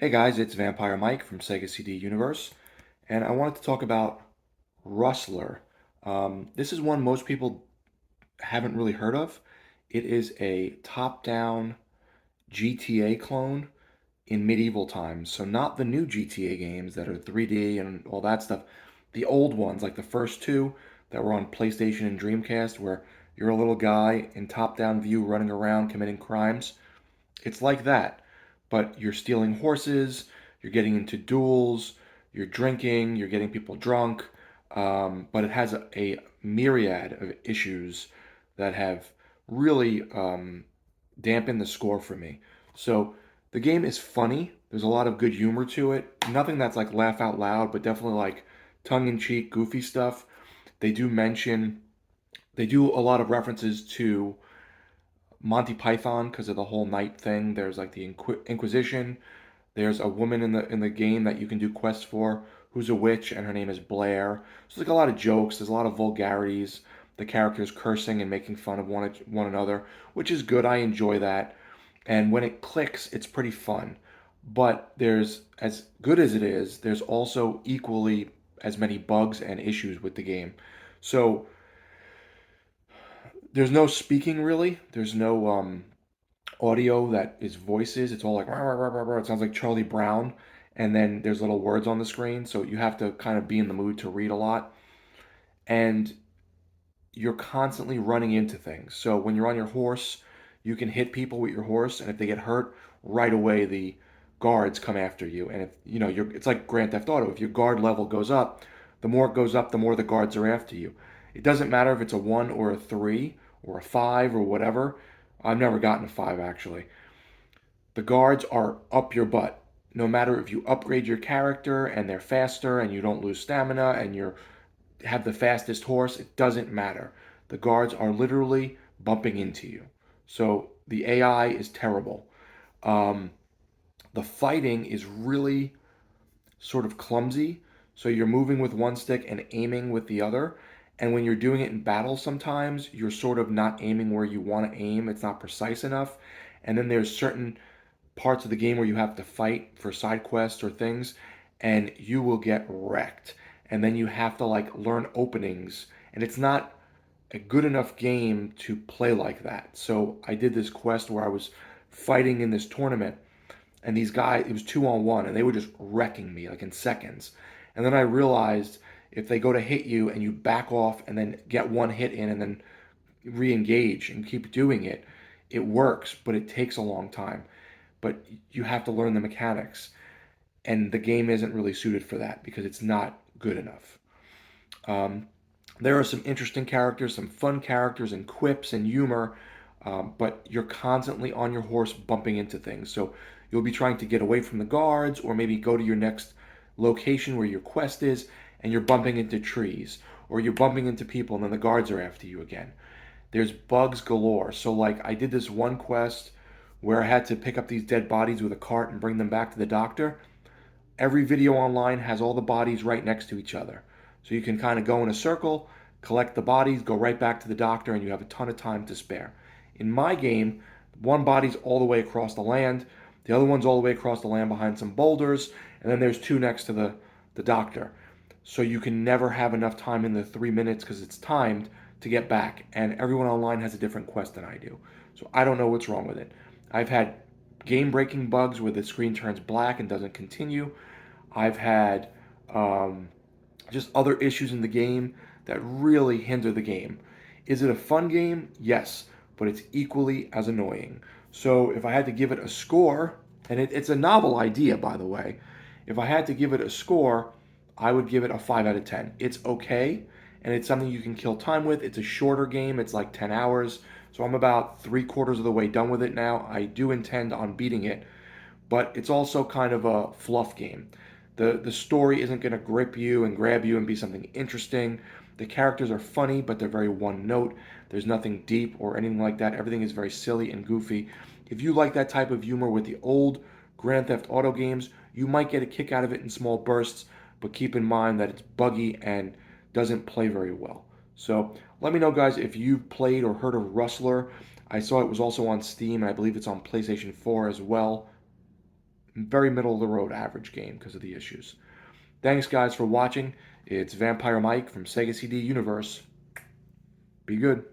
Hey guys, it's Vampire Mike from Sega CD Universe, and I wanted to talk about Rustler. This is one most people haven't really heard of. It is a top-down GTA clone in medieval times. So not the new GTA games that are 3D and all that stuff. The old ones, like the first two that were on PlayStation and Dreamcast, where you're a little guy in top-down view running around committing crimes. It's like that, but you're stealing horses, you're getting into duels, you're drinking, you're getting people drunk, but it has a myriad of issues that have really dampened the score for me. So the game is funny. There's a lot of good humor to it. Nothing that's like laugh out loud, but definitely like tongue in cheek, goofy stuff. They do mention, they do a lot of references to Monty Python because of the whole night thing. There's like the Inquisition. There's a woman in the game that you can do quests for who's a witch, and her name is Blair. So there's like a lot of jokes. There's a lot of vulgarities. The characters cursing and making fun of one another, which is good. I enjoy that. And when it clicks, it's pretty fun. But there's, as good as it is, there's also equally as many bugs and issues with the game. So there's no speaking really. There's no audio that is voices. It's all like rah, rah, rah, rah, rah. It sounds like Charlie Brown, and then there's little words on the screen, so you have to kind of be in the mood to read a lot. And you're constantly running into things. So when you're on your horse, you can hit people with your horse, and if they get hurt, right away the guards come after you. And if you know, it's like Grand Theft Auto. If your guard level goes up, the more it goes up, the more the guards are after you. It doesn't matter if it's a one or a three or a five or whatever. I've never gotten a five actually. The guards are up your butt. No matter if you upgrade your character and they're faster and you don't lose stamina and you have the fastest horse, it doesn't matter. The guards are literally bumping into you. So the AI is terrible. Um, the fighting is really sort of clumsy. So you're moving with one stick and aiming with the other. And when you're doing it in battle, sometimes you're sort of not aiming where you want to aim. It's not precise enough. And then there's certain parts of the game where you have to fight for side quests or things, and you will get wrecked. And then you have to like learn openings, and it's not a good enough game to play like that. So I did this quest where I was fighting in this tournament, and these guys, it was 2-on-1, and they were just wrecking me like in seconds. And then I realized if they go to hit you and you back off and then get one hit in and then re-engage and keep doing it, it works, but it takes a long time. But you have to learn the mechanics, and the game isn't really suited for that because it's not good enough. Um, there are some interesting characters, some fun characters, and quips and humor, but you're constantly on your horse bumping into things. So you'll be trying to get away from the guards or maybe go to your next location where your quest is, and you're bumping into trees or you're bumping into people, and then the guards are after you again. There's bugs galore. So, like, I did this one quest where I had to pick up these dead bodies with a cart and bring them back to the doctor. Every video online has all the bodies right next to each other. So you can kind of go in a circle, collect the bodies, go right back to the doctor, and you have a ton of time to spare. In my game, one body's all the way across the land, the other one's all the way across the land behind some boulders, and then there's two next to the doctor. So you can never have enough time in the 3 minutes because it's timed to get back. And everyone online has a different quest than I do. So I don't know what's wrong with it. I've had game breaking bugs where the screen turns black and doesn't continue. I've had um, just other issues in the game that really hinder the game. Is it a fun game? Yes, but it's equally as annoying. So if I had to give it a score, and it's a novel idea, by the way, if I had to give it a score, I would give it a 5 out of 10. It's okay, and it's something you can kill time with. It's a shorter game, it's like 10 hours. So I'm about three-quarters of the way done with it now. I do intend on beating it, but it's also kind of a fluff game. The story isn't going to grip you and grab you and be something interesting. The characters are funny, but they're very one note. There's nothing deep or anything like that. Everything is very silly and goofy. If you like that type of humor with the old Grand Theft Auto games, you might get a kick out of it in small bursts, but keep in mind that it's buggy and doesn't play very well. So let me know, guys, if you've played or heard of Rustler. I saw it was also on Steam, and I believe it's on PlayStation 4 as well. Very middle of the road average game because of the issues. Thanks, guys, for watching. It's Vampire Mike from Sega CD Universe. Be good.